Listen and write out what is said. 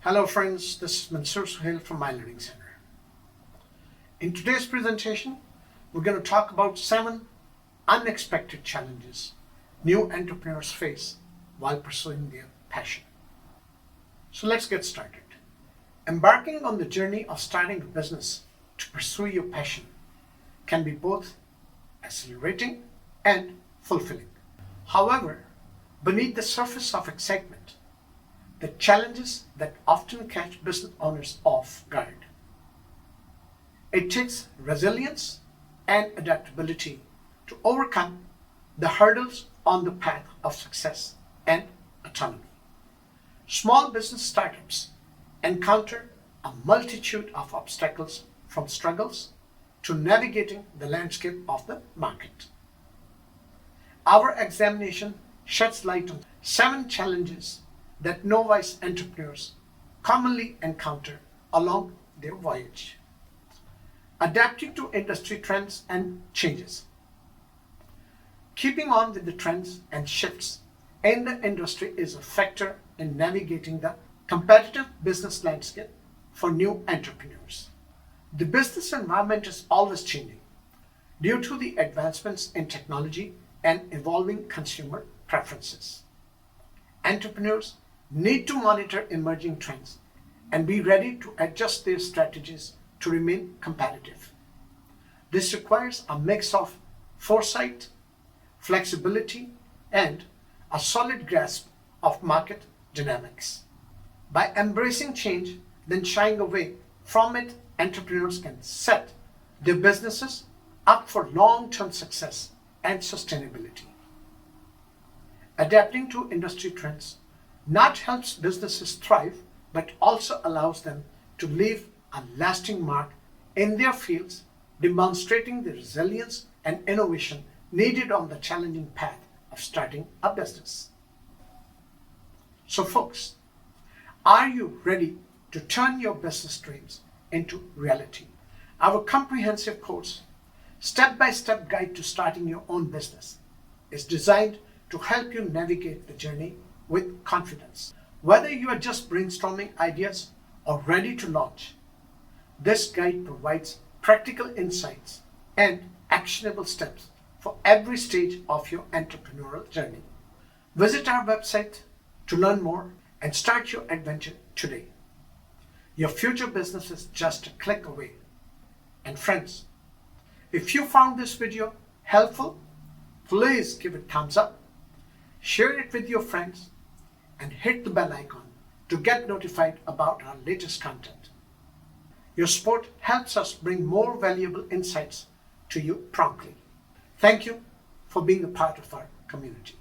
Hello friends, this is Mansoor Suhail from My Learning Center. In today's presentation, we're going to talk about 7 unexpected challenges new entrepreneurs face while pursuing their passion. So let's get started. Embarking on the journey of starting a business to pursue your passion can be both exhilarating and fulfilling. However, beneath the surface of excitement, the challenges that often catch business owners off guard. It takes resilience and adaptability to overcome the hurdles on the path of success and autonomy. Small business startups encounter a multitude of obstacles, from struggles to navigating the landscape of the market. Our examination sheds light on 7 challenges that novice entrepreneurs commonly encounter along their voyage. Adapting to industry trends and changes. Keeping on with the trends and shifts in the industry is a factor in navigating the competitive business landscape for new entrepreneurs. The business environment is always changing due to the advancements in technology and evolving consumer preferences. Entrepreneurs need to monitor emerging trends and be ready to adjust their strategies to remain competitive. This requires a mix of foresight, flexibility, and a solid grasp of market dynamics. By embracing change, then shying away from it, entrepreneurs can set their businesses up for long-term success and sustainability. Adapting to industry trends not helps businesses thrive, but also allows them to leave a lasting mark in their fields, demonstrating the resilience and innovation needed on the challenging path of starting a business. So folks, are you ready to turn your business dreams into reality? Our comprehensive course, Step-by-Step Guide to Starting Your Own Business, is designed to help you navigate the journey with confidence. Whether you are just brainstorming ideas or ready to launch, this guide provides practical insights and actionable steps for every stage of your entrepreneurial journey. Visit our website to learn more and start your adventure today. Your future business is just a click away. And friends, if you found this video helpful, please give it a thumbs up, share it with your friends, and hit the bell icon to get notified about our latest content. Your support helps us bring more valuable insights to you promptly. Thank you for being a part of our community.